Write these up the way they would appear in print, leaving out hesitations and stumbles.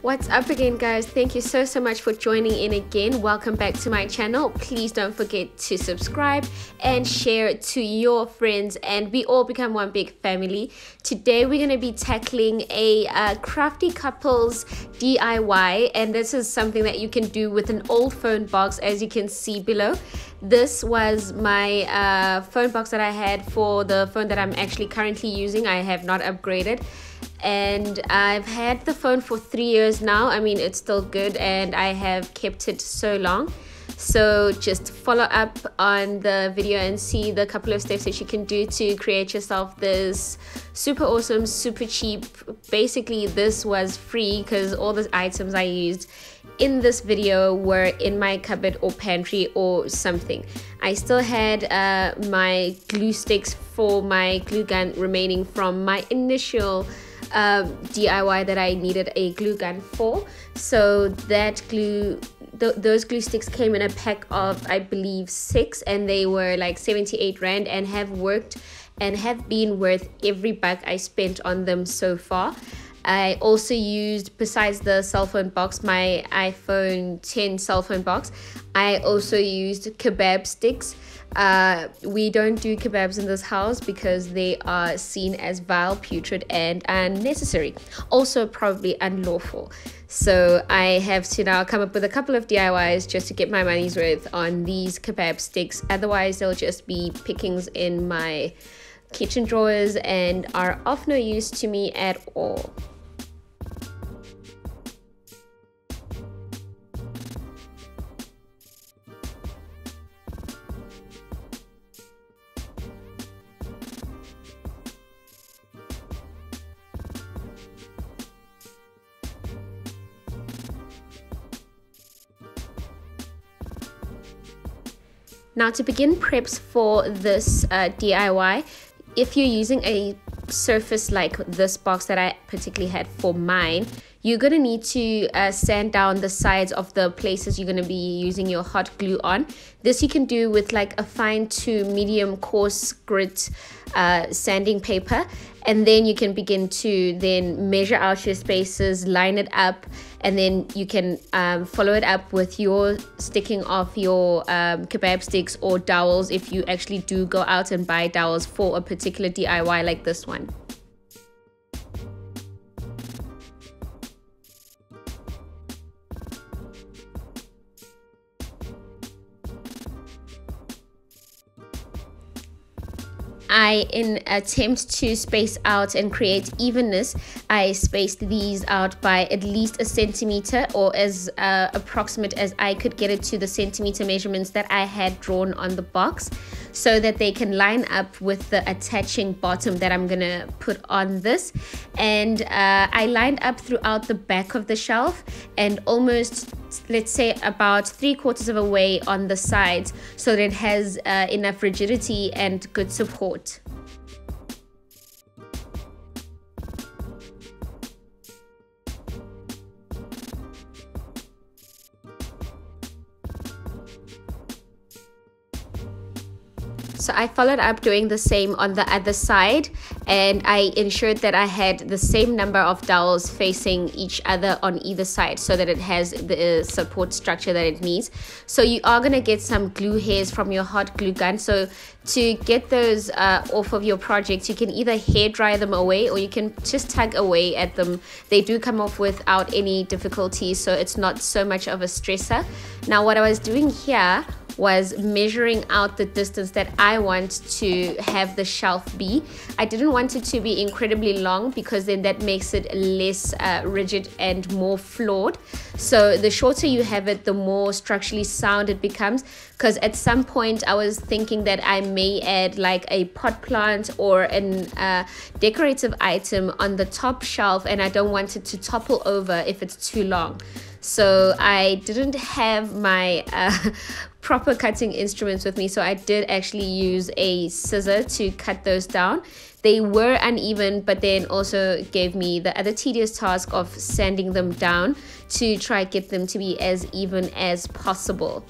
What's up again, guys? Thank you so much for joining in again. Welcome back to my channel. Please don't forget to subscribe and share it to your friends, and we all become one big family. Today we're going to be tackling a Crafty Couples DIY, and this is something that you can do with an old phone box, as you can see below. This was my phone box that I had for the phone that I'm actually currently using. I have not upgraded, and I've had the phone for 3 years now. I mean, it's still good, and I have kept it so long. So just follow up on the video and see the couple of steps that you can do to create yourself this super awesome, super cheap. Basically, this was free because all the items I used in this video were in my cupboard or pantry or something. I still had my glue sticks for my glue gun remaining from my initial DIY that I needed a glue gun for. So that glue, those glue sticks came in a pack of, I believe, 6, and they were like 78 Rand and have worked and have been worth every buck I spent on them so far. I also used, besides the cell phone box, my iPhone 10 cell phone box, I also used kebab sticks. We don't do kebabs in this house because they are seen as vile, putrid, and unnecessary. Also probably unlawful. So I have to now come up with a couple of DIYs just to get my money's worth on these kebab sticks. Otherwise, they'll just be pickings in my kitchen drawers and are of no use to me at all. Now, to begin preps for this DIY, if you're using a surface like this box that I particularly had for mine, you're going to need to sand down the sides of the places you're going to be using your hot glue on. This you can do with like a fine to medium coarse grit sanding paper, and then you can begin to then measure out your spaces, line it up, and then you can follow it up with your sticking of your kebab sticks or dowels if you actually do go out and buy dowels for a particular DIY like this one. In attempt to space out and create evenness, I spaced these out by at least 1 centimeter, or as approximate as I could get it to the centimeter measurements that I had drawn on the box, so that they can line up with the attaching bottom that I'm gonna put on this. And I lined up throughout the back of the shelf and almost, let's say, about 3/4 of a way on the sides, so that it has enough rigidity and good support. So I followed up doing the same on the other side, and I ensured that I had the same number of dowels facing each other on either side, so that it has the support structure that it needs. So you are going to get some glue hairs from your hot glue gun. So to get those off of your project, you can either hair dry them away, or you can just tug away at them. They do come off without any difficulty, so it's not so much of a stressor. Now, what I was doing here was measuring out the distance that I want to have the shelf be. I didn't want it to be incredibly long because then that makes it less rigid and more flawed. So the shorter you have it, the more structurally sound it becomes, because at some point I was thinking that I may add like a pot plant or an decorative item on the top shelf, and I don't want it to topple over if it's too long. So I didn't have my proper cutting instruments with me, so I did actually use a scissor to cut those down. They were uneven, but then also gave me the other tedious task of sanding them down to try get them to be as even as possible.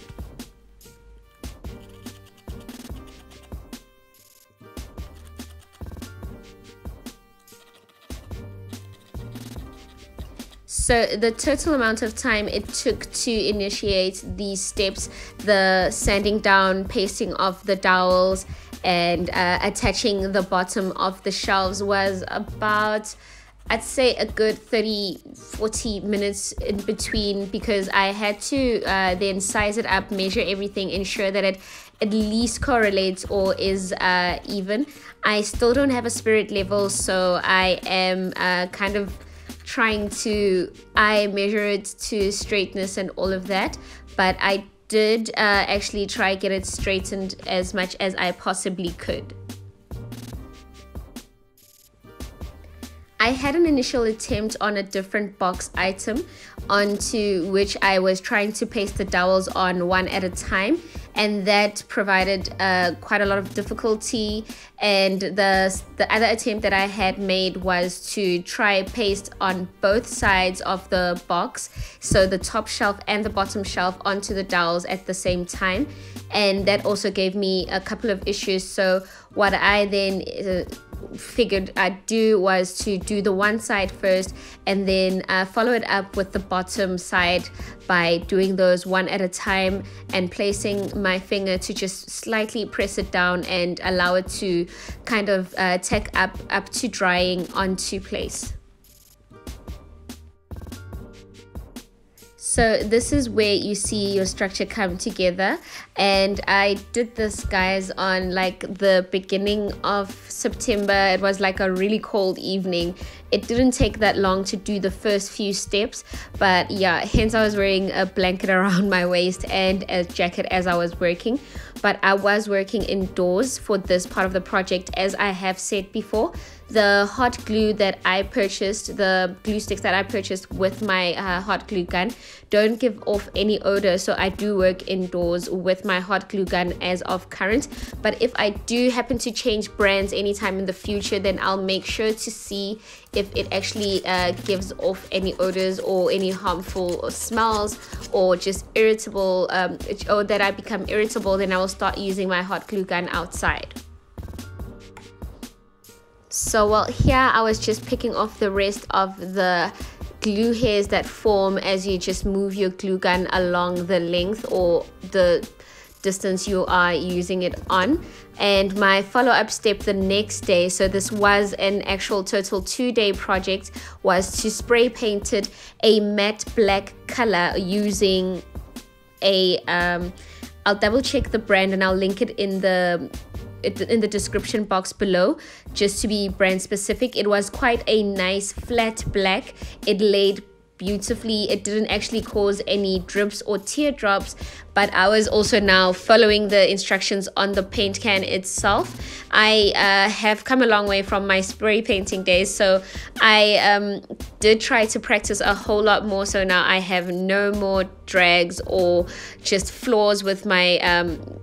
So the total amount of time it took to initiate these steps, the sanding down, pasting of the dowels, and attaching the bottom of the shelves, was about, I'd say, a good 30-40 minutes in between, because I had to then size it up, measure everything, ensure that it at least correlates or is even. I still don't have a spirit level, so I am kind of trying to measure it to straightness and all of that, but I did actually try get it straightened as much as I possibly could. I had an initial attempt on a different box item onto which I was trying to paste the dowels on one at a time, and that provided quite a lot of difficulty. And the other attempt that I had made was to try paste on both sides of the box, so the top shelf and the bottom shelf, onto the dowels at the same time, and that also gave me a couple of issues. So what I then figured I'd do was to do the one side first and then follow it up with the bottom side by doing those one at a time and placing my finger to just slightly press it down and allow it to kind of tack up to drying onto place. So this is where you see your structure come together, and I did this, guys, on like the beginning of September. It was like a really cold evening. It didn't take that long to do the first few steps, but yeah, hence I was wearing a blanket around my waist and a jacket as I was working. But I was working indoors for this part of the project, as I have said before. The hot glue that I purchased, the glue sticks that I purchased with my hot glue gun, don't give off any odor, so I do work indoors with my hot glue gun as of current. But if I do happen to change brands anytime in the future, then I'll make sure to see if it actually gives off any odors or any harmful smells, or just irritable, or that I become irritable. Then I will start using my hot glue gun outside. So well, here I was just picking off the rest of the glue hairs that form as you just move your glue gun along the length or the distance you are using it on. And my follow-up step the next day, so this was an actual total 2-day project, was to spray painted a matte black color using a I'll double check the brand and I'll link it in the description box below, just to be brand specific. It was quite a nice flat black. It laid beautifully. It didn't actually cause any drips or teardrops, but I was also now following the instructions on the paint can itself. I have come a long way from my spray painting days, so I did try to practice a whole lot more, so now I have no more drags or just flaws with my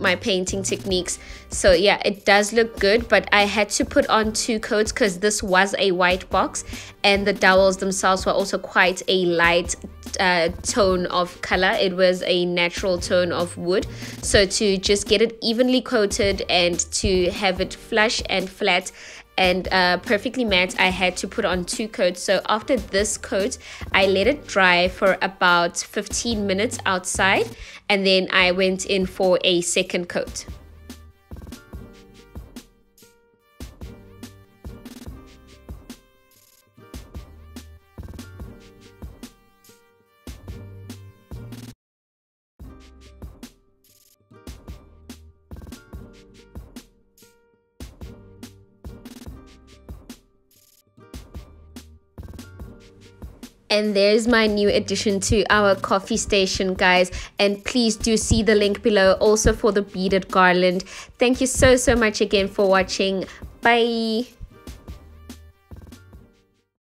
my painting techniques. So yeah, it does look good, but I had to put on 2 coats because this was a white box and the dowels themselves were also quite a light tone of color. It was a natural tone of wood, so to just get it evenly coated and to have it flush and flat and perfectly matte, I had to put on 2 coats. So after this coat, I let it dry for about 15 minutes outside, and then I went in for a second coat. And there's my new addition to our coffee station, guys, and please do see the link below also for the beaded garland. Thank you so much again for watching. Bye.